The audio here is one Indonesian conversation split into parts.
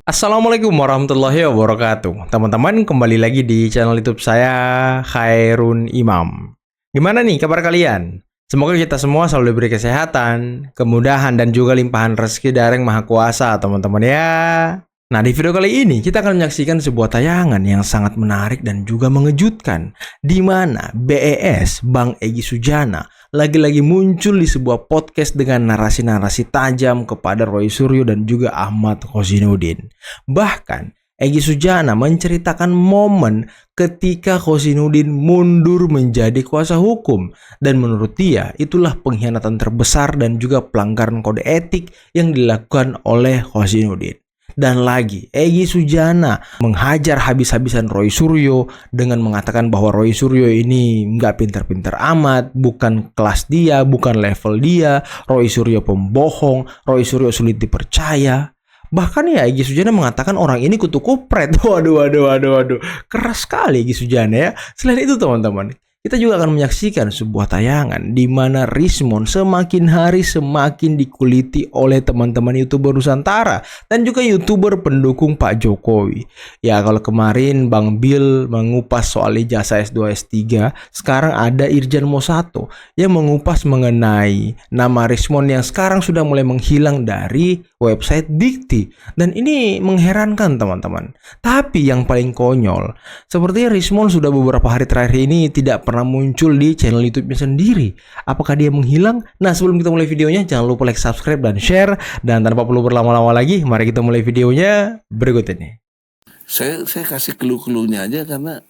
Assalamualaikum warahmatullahi wabarakatuh. Teman-teman, kembali lagi di channel YouTube saya, Khairun Imam. Gimana nih kabar kalian? Semoga kita semua selalu diberi kesehatan, kemudahan, dan juga limpahan rezeki dari Yang Maha Kuasa, teman-teman ya. Nah, di video kali ini kita akan menyaksikan sebuah tayangan yang sangat menarik dan juga mengejutkan, di mana BES, Bang Egy Sujana, lagi-lagi muncul di sebuah podcast dengan narasi-narasi tajam kepada Roy Suryo dan juga Ahmad Khozinuddin. Bahkan, Egy Sujana menceritakan momen ketika Khozinuddin mundur menjadi kuasa hukum. Dan menurut dia, itulah pengkhianatan terbesar dan juga pelanggaran kode etik yang dilakukan oleh Khozinuddin. Dan lagi, Egy Sujana menghajar habis-habisan Roy Suryo dengan mengatakan bahwa Roy Suryo ini nggak pinter-pinter amat, bukan kelas dia, bukan level dia, Roy Suryo pembohong, Roy Suryo sulit dipercaya. Bahkan ya Egy Sujana mengatakan orang ini kutu kupret. Waduh. Keras sekali Egy Sujana ya. Selain itu teman-teman, kita juga akan menyaksikan sebuah tayangan di mana Rismon semakin hari semakin dikuliti oleh teman-teman YouTuber Nusantara dan juga YouTuber pendukung Pak Jokowi. Ya, kalau kemarin Bang Bill mengupas soal ijazah S2 S3, sekarang ada Irjan Mosato yang mengupas mengenai nama Rismon yang sekarang sudah mulai menghilang dari website Dikti. Dan ini mengherankan teman-teman. Tapi yang paling konyol, sepertinya Rismon sudah beberapa hari terakhir ini tidak pernah muncul di channel YouTube-nya sendiri. Apakah dia menghilang? Nah, sebelum kita mulai videonya, jangan lupa like, subscribe, dan share. Dan tanpa perlu berlama-lama lagi, mari kita mulai videonya berikut ini. Saya kasih clue-cluenya aja karena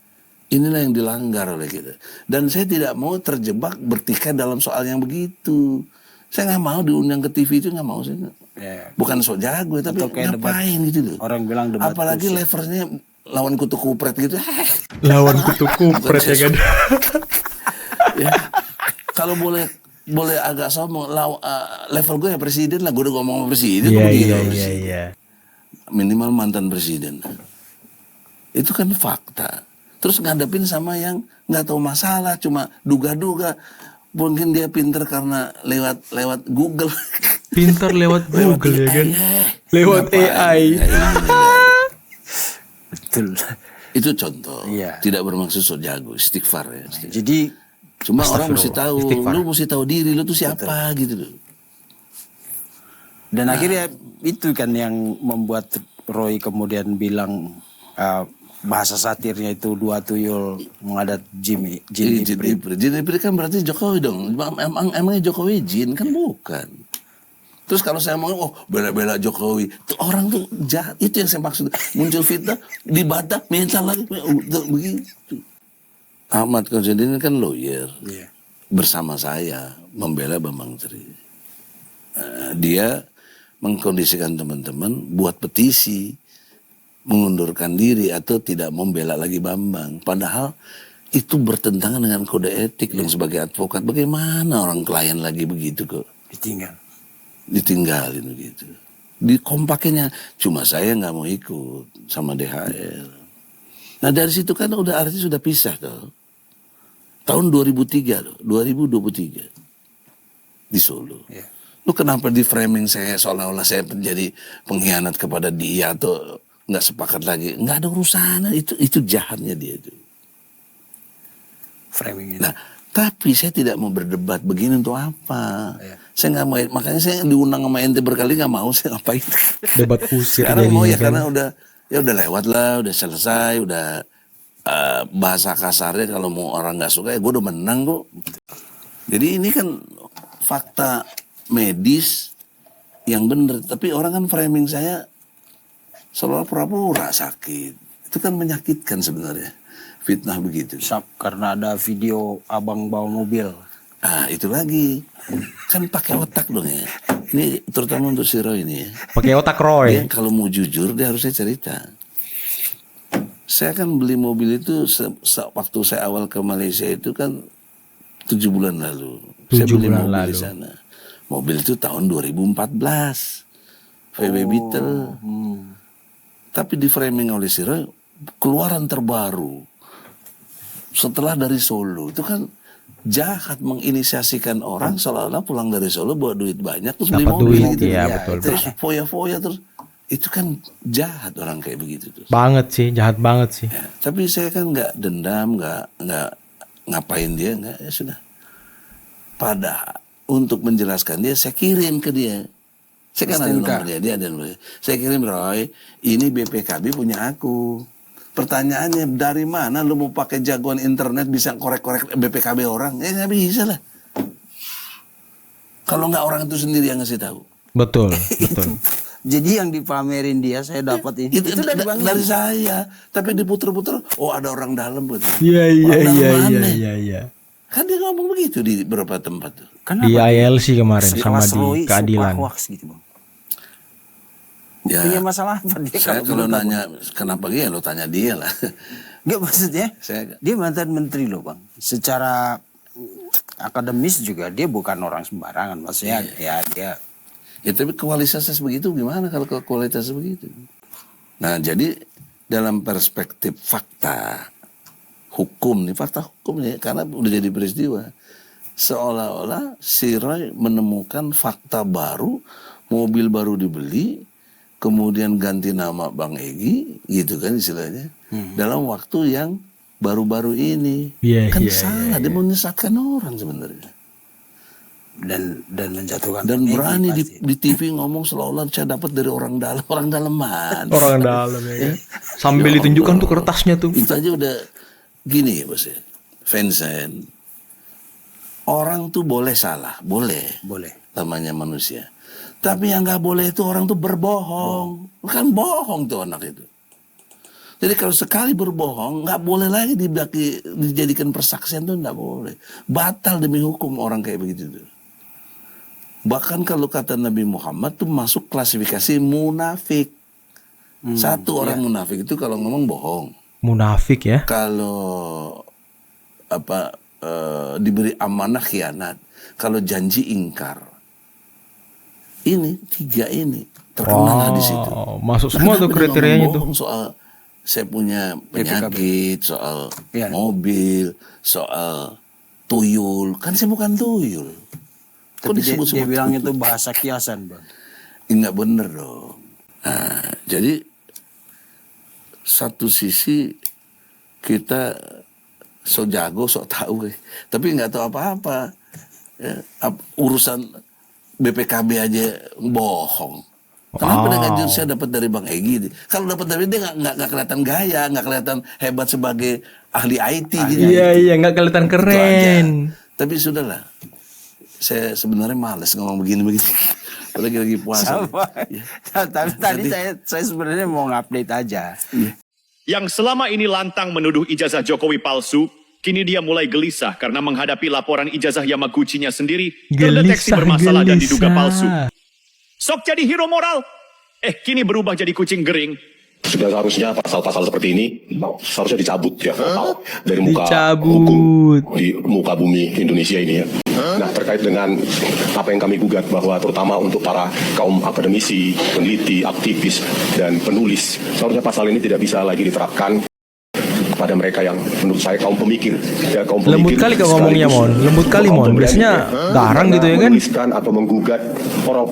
inilah yang dilanggar oleh kita. Dan saya tidak mau terjebak bertikai dalam soal yang begitu. Saya nggak mau diundang ke TV itu, nggak mau saya. Bukan sok jago, tapi ngapain gitu loh. Orang bilang debat apalagi levelnya lawan kutu kupret gitu. Lawan kutu kupret ya kan? Ya, kalau boleh agak sombong, level gue ya presiden lah. Gue udah ngomong sama presiden. Iya. Minimal mantan presiden. Itu kan fakta. Terus ngadepin sama yang nggak tahu masalah, cuma duga-duga. Mungkin dia pinter karena lewat Google. Pinter lewat Google ya kan? Lewat AI. betul. Itu contoh. Iya. Tidak bermaksud so jago, istighfar ya. Jadi Cuma orang mesti tahu, Istighfar. lu mesti tahu diri lu tuh siapa gitu loh. dan akhirnya itu kan yang membuat Roy kemudian bilang bahasa satirnya itu dua tuyul mengadat jin ibrit. Jin ibrit kan berarti Jokowi dong. Emangnya Jokowi jin kan bukan. Terus kalau saya mau bela-bela Jokowi, tuh orang tuh jahat. Itu yang saya maksud. Muncul fitnah, dibantah, minta lagi, begitu. Ahmad Khozinuddin kan lawyer, bersama saya membela Bambang Tri. Dia mengkondisikan teman-teman buat petisi, mengundurkan diri atau tidak membela lagi Bambang. Padahal itu bertentangan dengan kode etik dong sebagai advokat. Bagaimana orang klien lagi begitu kok? Ditinggalin begitu. Di kompaknya cuma saya nggak mau ikut sama DHL. Nah dari situ kan udah artinya sudah pisah tuh. Tahun 2003 loh, 2023 di Solo. Lu kenapa di framing saya seolah-olah saya menjadi pengkhianat kepada dia atau nggak sepakat lagi? Nggak ada urusannya, itu jahatnya dia itu. Framing itu. Nah, tapi saya tidak mau berdebat begini untuk apa? Saya nggak mau, makanya saya diundang sama ente berkali nggak mau, saya ngapain? Debat kusir Sekarang mau ya kan? karena udah lewat lah, udah selesai, udah bahasa kasarnya kalau mau orang nggak suka ya gue udah menang kok. Jadi ini kan fakta medis yang benar, tapi orang kan framing saya seolah pura-pura sakit. Itu kan menyakitkan sebenarnya, fitnah begitu. Karena ada video abang bawa mobil. Ah itu lagi, kan pakai otak dong ya. Ini terutama untuk si Roy ini ya. Pakai otak Roy. Dia kalau mau jujur dia harusnya cerita. Saya kan beli mobil itu waktu saya awal ke Malaysia itu kan 7 bulan lalu. Saya beli mobil di sana. Mobil itu tahun 2014. VW Beetle. Tapi di framing oleh si Roy, keluaran terbaru. Setelah dari Solo. Itu kan jahat menginisiasikan orang seolah-olah pulang dari Solo bawa duit banyak terus beli mobil duit, gitu. ya, betul. Terus foya-foya terus Itu kan jahat orang kayak begitu tuh. Banget sih, jahat banget sih. Ya, tapi saya kan nggak dendam, nggak ngapain dia, nggak, ya sudah. Pada untuk menjelaskan dia, saya kirim ke dia. Saya kan ada nomor dia ada nomor dia. Saya kirim, Roy, ini BPKB punya aku. Pertanyaannya, dari mana lu mau pakai jagoan internet bisa korek-korek BPKB orang? Ya nggak bisa lah. Kalau nggak orang itu sendiri yang ngasih tahu. Betul, betul. Jadi yang dipamerin dia saya dapat ini. Itu dari saya, tapi diputer-puter, oh ada orang dalam gitu. Iya, Orang dalam mana? iya. Kan dia ngomong begitu di beberapa tempat tuh. Di ILC kemarin sama Mas di Roy keadilan. suka hoax gitu, Bang. Ya, Punya masalah apa dia saya kalau nanya kenapa dia, lo tanya dia lah. Enggak, maksudnya Saya dia mantan menteri loh, Bang. Secara akademis juga dia bukan orang sembarangan. Maksudnya ya dia ya, tapi kualitasnya begitu gimana kalau kualitasnya begitu? Nah, jadi dalam perspektif fakta hukum nih, fakta hukum nih, karena udah jadi peristiwa, seolah-olah si Roy menemukan fakta baru, mobil baru dibeli, kemudian ganti nama Bang Egy, gitu kan istilahnya, dalam waktu yang baru-baru ini. Kan salah, dia menyesatkan orang sebenarnya. dan menjatuhkan Dan Egy berani pasti. di TV ngomong seolah-olah saya dapat dari orang dalam. Orang dalam mana? Orang dalam ya. Sambil ditunjukkan tuh kertasnya tuh. Itu aja udah gini ya bos ya. Vincent, orang tuh boleh salah, boleh namanya manusia. Tapi yang nggak boleh itu orang tuh berbohong. Kan bohong tuh anak itu. Jadi kalau sekali berbohong, nggak boleh lagi dijadikan persaksian tuh nggak boleh. Batal demi hukum orang kayak begitu tuh. Bahkan kalau kata Nabi Muhammad tuh masuk klasifikasi munafik. Satu orang munafik itu kalau ngomong bohong. Munafik ya. Kalau diberi amanah khianat. Kalau janji ingkar. Ini tiga ini terkenal hadis itu. Masuk semua tuh kriterianya tuh. Soal saya punya penyakit, soal mobil, soal tuyul. Kan saya bukan tuyul. Kok Tapi dia disebut bilang itu bahasa kiasan, Bang. Enggak bener dong. Nah, jadi satu sisi kita so jago, so tahu, tapi nggak tahu apa-apa. Ya, urusan BPKB aja bohong. Kenapa dengan jujur saya dapat dari Bang Egy? Kalau dapat dari dia nggak kelihatan gaya, nggak kelihatan hebat sebagai ahli IT gitu. Iya, nggak kelihatan keren. Tapi sudahlah. Saya sebenarnya males ngomong begini-begini. Lagi puasa. Ya. Tapi tadi saya sebenarnya mau ngupdate aja. Yang selama ini lantang menuduh ijazah Jokowi palsu, kini dia mulai gelisah karena menghadapi laporan ijazah Yamaguchi-nya sendiri terdeteksi bermasalah dan diduga palsu. Sok jadi hero moral, kini berubah jadi kucing gering. Sudah harusnya pasal-pasal seperti ini seharusnya dicabut ya dari muka hukum di muka bumi Indonesia ini ya. Nah, terkait dengan apa yang kami gugat bahwa terutama untuk para kaum akademisi, peneliti, aktivis dan penulis, seharusnya pasal ini tidak bisa lagi diterapkan kepada mereka yang menurut saya kaum pemikir ya, kaum pemikir. Lembut kali kau ngomongnya, Mon. Lembut kali, Mon. Biasanya garang gitu ya kan. Menuliskan atau menggugat orang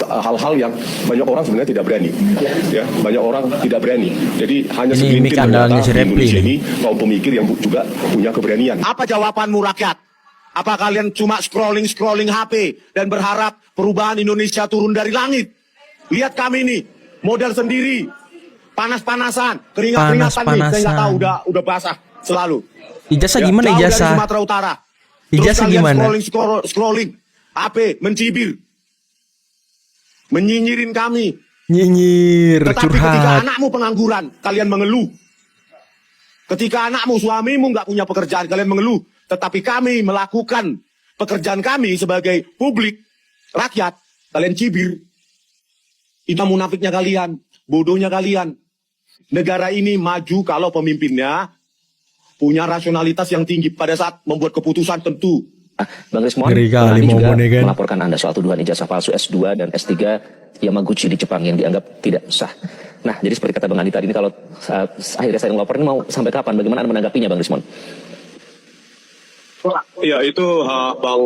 hal-hal yang banyak orang sebenarnya tidak berani. Ya, banyak orang tidak berani. Jadi hanya segelintir ternyata di Indonesia ini kaum pemikir yang juga punya keberanian. Apa jawabanmu rakyat? Apa kalian cuma scrolling HP dan berharap perubahan Indonesia turun dari langit? Lihat kami nih, modal sendiri. Panas-panasan, keringat-keringatan nih, saya nggak tahu, udah basah selalu. Ijazah gimana ijazah? Dari Sumatera Utara. Ijazah Terus gimana? Scrolling, HP, mencibir, menyinyirin kami. Nyinyir, Tetapi ketika curhat. anakmu pengangguran, kalian mengeluh. Ketika anakmu, suamimu nggak punya pekerjaan, kalian mengeluh. Tetapi kami melakukan pekerjaan kami sebagai publik, rakyat, kalian cibir. Itu munafiknya kalian, bodohnya kalian. Negara ini maju kalau pemimpinnya punya rasionalitas yang tinggi pada saat membuat keputusan tentu. Bang Rismon, Ngeri kali kami juga momennya kan. melaporkan Anda soal tuduhan ijazah palsu S2 dan S3 Yamaguchi di Jepang yang dianggap tidak sah. Nah, jadi seperti kata Bang Andi tadi ini, kalau akhirnya saya ngelapor ini mau sampai kapan? Bagaimana Anda menanggapinya, Bang Rismon? Ya, itu Bang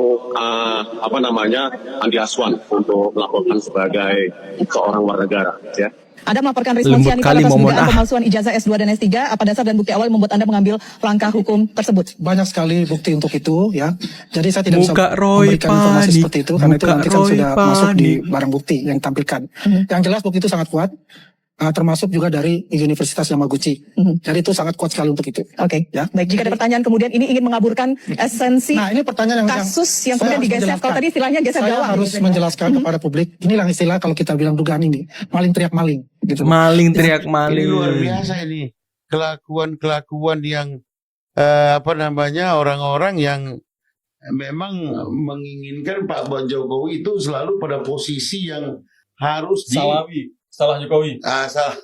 Andi Aswan untuk melaporkan sebagai seorang warga negara ya. Anda melaporkan Rismon Lembut Sianipar kali atas Momon, dugaan ah. pemalsuan ijazah S2 dan S3. Apa dasar dan bukti awal yang membuat Anda mengambil langkah hukum tersebut? Banyak sekali bukti untuk itu ya. Jadi saya tidak bisa Muka Roy memberikan informasi panik. seperti itu karena itu Muka nanti kan Roy sudah masuk di panik. barang bukti yang ditampilkan. Yang jelas bukti itu sangat kuat. Termasuk juga dari Universitas Yamaguchi. Jadi itu sangat kuat sekali untuk itu. Oke. Ya. Baik, jika ada pertanyaan kemudian ini ingin mengaburkan esensi Nah, ini pertanyaan kasus yang saya kemudian harus digeser. menjelaskan. Kalau tadi istilahnya geser Saya gawang. harus gitu. menjelaskan kepada publik. Inilah istilah kalau kita bilang dugaan ini. Maling teriak maling. Gitu. Maling teriak Ini maling. luar biasa ini. Kelakuan-kelakuan yang orang-orang yang memang menginginkan Pak Jokowi itu selalu pada posisi yang harus Salah Jokowi. salah.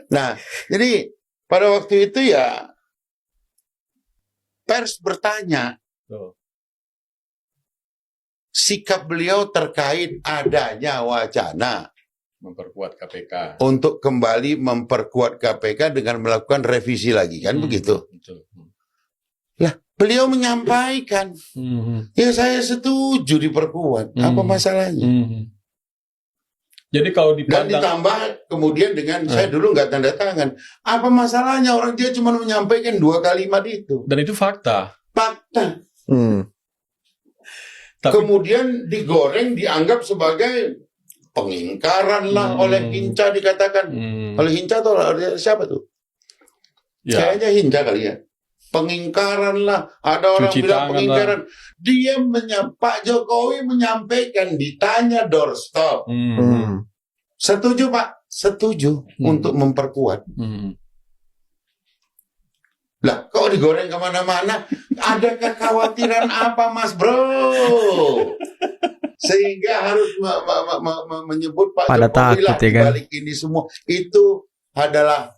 Nah, jadi pada waktu itu ya pers bertanya sikap beliau terkait adanya wacana Memperkuat KPK. untuk kembali memperkuat KPK dengan melakukan revisi lagi, kan begitu? Betul. Lah, beliau menyampaikan, ya saya setuju diperkuat. Apa masalahnya? Jadi kalau Dan dipandang ditambah kemudian dengan saya dulu nggak tanda tangan. Apa masalahnya orang dia cuma menyampaikan 2 kalimat itu? dan itu fakta. Fakta. Tapi Kemudian digoreng dianggap sebagai pengingkaran lah oleh Hinca dikatakan. Oleh Hinca atau oleh siapa tuh? ya, Kayaknya Hinca kali ya. Pengingkaran lah. Ada orang Cuci bilang tangan pengingkaran. Dia Pak Jokowi menyampaikan ditanya doorstop. Setuju Pak? Setuju untuk memperkuat. Lah, kok digoreng kemana-mana? Ada kekhawatiran apa, Mas Bro? Sehingga harus menyebut Pak Pada Jokowi lah takut, ya kan? dibalik ini semua. Itu adalah,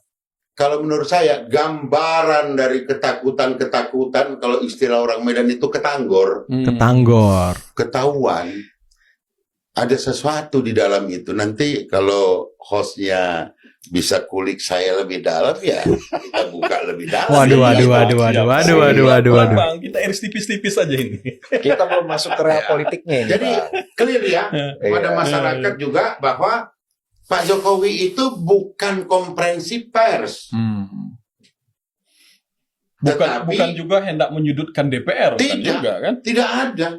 kalau menurut saya, gambaran dari ketakutan-ketakutan. Kalau istilah orang Medan itu ketanggor, Ketanggor. ketahuan. Ada sesuatu di dalam itu. Nanti kalau hostnya bisa kulik saya lebih dalam, ya kita buka lebih dalam. Waduh. Bang, kita iris tipis-tipis aja ini. Kita belum masuk ke real politiknya ini, Jadi Bang. clear ya pada masyarakat juga bahwa Pak Jokowi itu bukan konferensi pers. Bukan juga hendak menyudutkan DPR, bukan Tidak. juga kan? Tidak ada.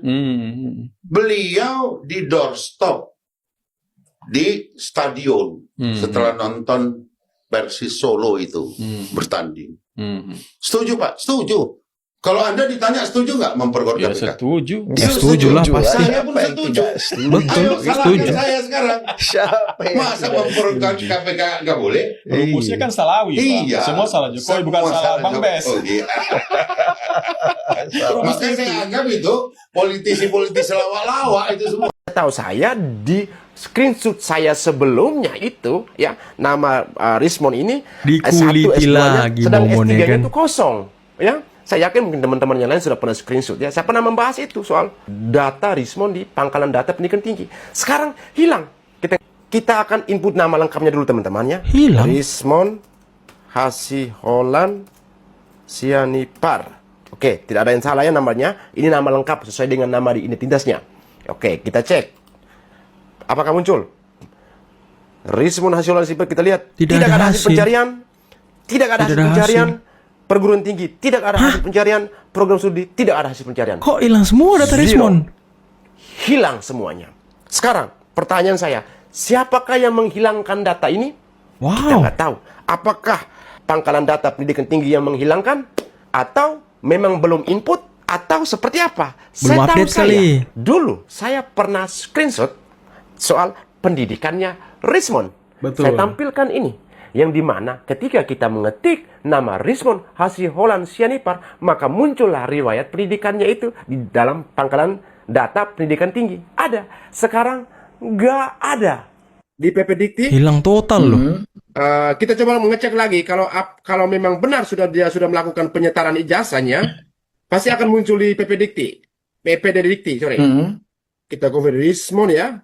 Beliau di doorstop di stadion setelah nonton Persis Solo itu bertanding. Setuju Pak? Setuju. Kalau Anda ditanya setuju nggak memperkuat Ya KPK? setuju. Ya setuju lah pasti. Saya pun setuju. Betul, Ayo setuju. salahkan saya sekarang. Siapa yang Masa memperkuat KPK nggak boleh? Rumusnya kan Salawi, Pak. Iya. Semua salah Jokowi, bukan Semua salah Bang Jokowi. Bes. Oh, iya. Makanya saya anggap itu politisi-politisi lawak-lawak itu semua. Tahu saya di screenshot saya sebelumnya itu ya nama Rismon ini Dikuliti lagi sedang momonnya S3-nya kan. itu kosong ya. Saya yakin mungkin teman-teman yang lain sudah pernah screenshot ya. Saya pernah membahas itu soal data Rismon di pangkalan data pendidikan tinggi. Sekarang hilang. Kita akan input nama lengkapnya dulu teman-teman ya. Hilang. Rismon Hasiholan Sianipar. Oke, tidak ada yang salah ya namanya. Ini nama lengkap sesuai dengan nama di identitasnya. Oke, kita cek. Apakah muncul? Rismon Hasiholan Sianipar, kita lihat. Tidak ada hasil hasil. pencarian. Tidak ada Tidak hasil ada pencarian. hasil. Perguruan tinggi. Tidak ada hasil pencarian. Program studi. Tidak ada hasil pencarian. Kok hilang semua data Zero. Rismon? Hilang semuanya. Sekarang, pertanyaan saya. Siapakah yang menghilangkan data ini? Kita Wow. nggak tahu. Apakah pangkalan data pendidikan tinggi yang menghilangkan? Atau memang belum input? Atau seperti apa? Belum Saya tahu update kali. dulu saya pernah screenshot soal pendidikannya Rismon. Betul. Saya tampilkan ini. Yang dimana ketika kita mengetik nama Rismon Hasiholan Sianipar, maka muncullah riwayat pendidikannya itu di dalam pangkalan data pendidikan tinggi. Ada. Sekarang nggak ada. Di PP Dikti Hilang total loh. kita coba mengecek lagi kalau memang benar dia sudah melakukan penyetaran ijazahnya, pasti akan muncul di PP Dikti. PPD Dikti, sorry. Kita cover Rismon ya.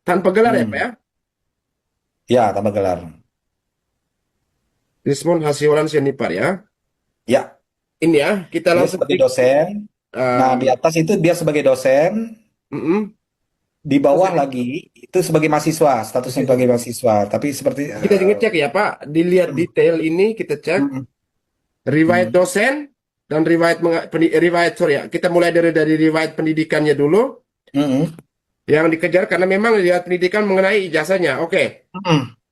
Tanpa gelar ya, Pak ya. Ya, tanpa gelar. Rismon Hasiholan Sianipar ya. Ya, Ini ya, kita dia langsung sebagai dosen. Nah, di atas itu dia sebagai dosen. di bawah lagi itu sebagai mahasiswa, statusnya sebagai mahasiswa. Tapi seperti Kita ngecek ya Pak, dilihat detail ini kita cek riwayat dosen dan kita mulai dari riwayat pendidikannya dulu. Yang dikejar karena memang riwayat pendidikan mengenai ijazahnya. Oke.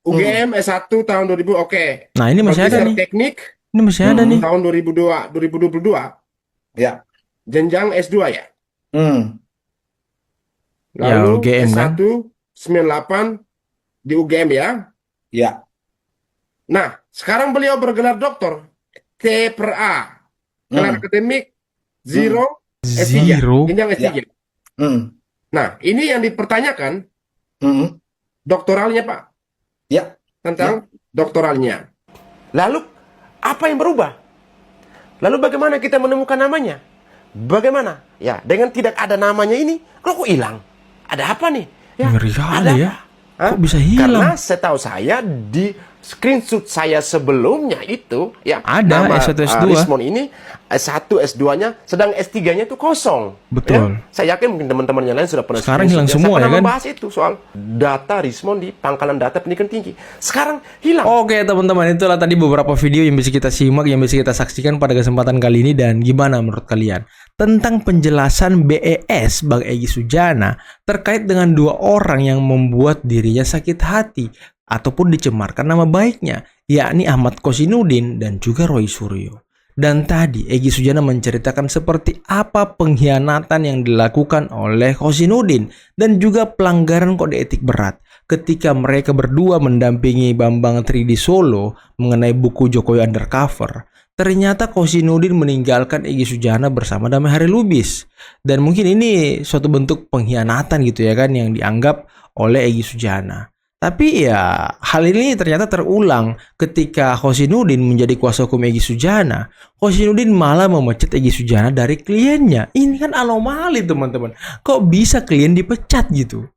UGM S1 tahun 2000 oke. Nah, ini masih ada nih. Teknik Ini masih ada nih. tahun 2022. ya. Jenjang S2 ya. Ya, Lalu UGM kan? S1 98 di UGM ya. Ya. Nah, sekarang beliau bergelar doktor T/A. Gelar akademik zero S3. Zero. Jenjang S3. Nah, ini yang dipertanyakan doktoralnya Pak. Ya. Tentang doktoralnya. Lalu apa yang berubah? Lalu bagaimana kita menemukan namanya? Bagaimana? Ya, dengan tidak ada namanya ini, kok hilang? Ada apa nih? Ya, Ngeri kali ada ya. apa? Kok bisa hilang? Karena setahu saya di screenshot saya sebelumnya itu ya Ada nama S1 S2. Rismon ini S1 S2-nya sedang S3-nya itu kosong. Betul. Ya? Saya yakin mungkin teman-teman yang lain sudah pernah Sekarang screenshot. hilang semua, saya ya pernah kan? membahas itu soal data Rismon di pangkalan data pendidikan tinggi. Sekarang hilang. Oke teman-teman, itulah tadi beberapa video yang bisa kita simak, yang bisa kita saksikan pada kesempatan kali ini. Dan gimana menurut kalian tentang penjelasan BES Bang Egy Sujana terkait dengan dua orang yang membuat dirinya sakit hati ataupun dicemarkan nama baiknya, yakni Ahmad Kosinudin dan juga Roy Suryo. Dan tadi Egy Sujana menceritakan seperti apa pengkhianatan yang dilakukan oleh Kosinudin dan juga pelanggaran kode etik berat ketika mereka berdua mendampingi Bambang Tri di Solo mengenai buku Jokowi Undercover. Ternyata Kosinudin meninggalkan Egy Sujana bersama Damai Hari Lubis. Dan mungkin ini suatu bentuk pengkhianatan gitu ya kan, yang dianggap oleh Egy Sujana. Tapi ya hal ini ternyata terulang ketika Kosinudin menjadi kuasa hukum Egy Sujana. Kosinudin malah memecat Egy Sujana dari kliennya. Ini kan anomali teman-teman. Kok bisa klien dipecat gitu?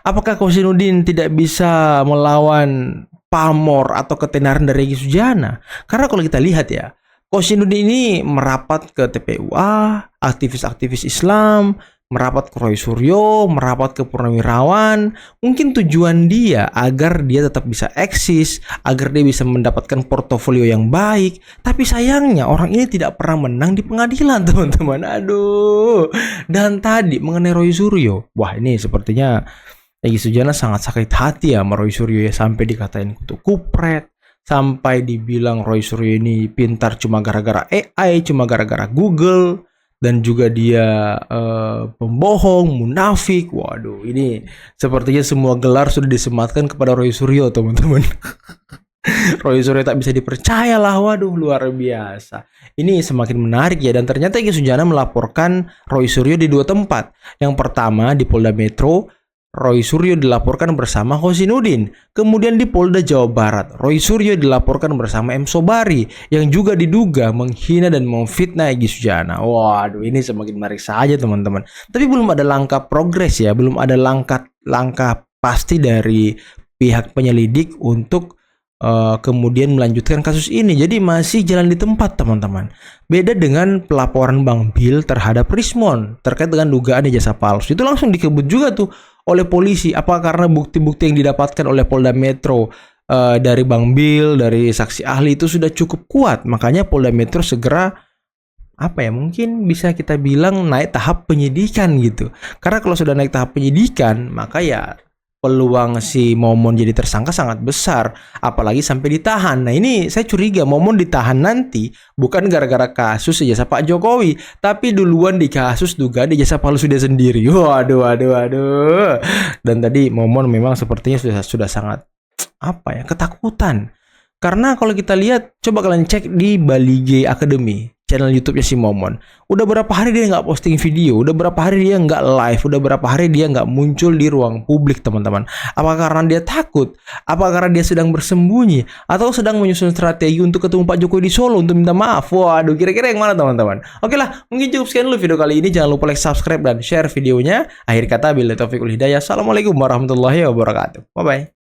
Apakah Kosinudin tidak bisa melawan pamor atau ketenaran dari Egy Sujana? Karena kalau kita lihat ya, Kosinudin ini merapat ke TPUA, aktivis-aktivis Islam, merapat ke Roy Suryo, merapat ke Purnawirawan. Mungkin tujuan dia agar dia tetap bisa eksis, agar dia bisa mendapatkan portofolio yang baik. Tapi sayangnya orang ini tidak pernah menang di pengadilan teman-teman. Aduh. Dan tadi mengenai Roy Suryo, wah ini sepertinya Egy Sujana sangat sakit hati ya sama Roy Suryo ya, sampai dikatain kutu kupret, sampai dibilang Roy Suryo ini pintar cuma gara-gara AI, cuma gara-gara Google. Dan juga dia pembohong, munafik. Waduh, ini sepertinya semua gelar sudah disematkan kepada Roy Suryo teman-teman. Roy Suryo tak bisa dipercaya lah. Waduh, luar biasa. Ini semakin menarik ya. Dan ternyata Egy Sujana melaporkan Roy Suryo di dua tempat. Yang pertama di Polda Metro, Roy Suryo dilaporkan bersama Kosinudin. Kemudian di Polda Jawa Barat, Roy Suryo dilaporkan bersama M. Sobari yang juga diduga menghina dan memfitnah Egy Sujana. Waduh, ini semakin menarik saja teman-teman. Tapi belum ada langkah progres ya, belum ada langkah pasti dari pihak penyelidik untuk kemudian melanjutkan kasus ini. Jadi masih jalan di tempat teman-teman. Beda dengan pelaporan Bang Bil terhadap Rismon terkait dengan dugaan ijazah palsu. Itu langsung dikebut juga tuh oleh polisi. Apa karena bukti-bukti yang didapatkan oleh Polda Metro dari Bang Bil, dari saksi ahli itu sudah cukup kuat. Makanya Polda Metro segera mungkin bisa kita bilang naik tahap penyidikan gitu. Karena kalau sudah naik tahap penyidikan, maka ya peluang si Momon jadi tersangka sangat besar, apalagi sampai ditahan. Nah ini saya curiga Momon ditahan nanti bukan gara-gara kasus ijazah Pak Jokowi, tapi duluan di kasus dugaan ijazah palsu dia sendiri. Waduh. Dan tadi Momon memang sepertinya sudah sangat ketakutan. Karena kalau kita lihat, coba kalian cek di Bali G Academy, channel YouTube-nya si Momon. Udah berapa hari dia nggak posting video, udah berapa hari dia nggak live, udah berapa hari dia nggak muncul di ruang publik teman-teman. Apa karena dia takut? Apa karena dia sedang bersembunyi? Atau sedang menyusun strategi untuk ketemu Pak Jokowi di Solo untuk minta maaf? Waduh, kira-kira yang mana teman-teman? Oke lah, mungkin cukup sekian dulu video kali ini. Jangan lupa like, subscribe, dan share videonya. Akhir kata, billahi taufiq wal hidayah. Assalamualaikum warahmatullahi wabarakatuh. Bye-bye.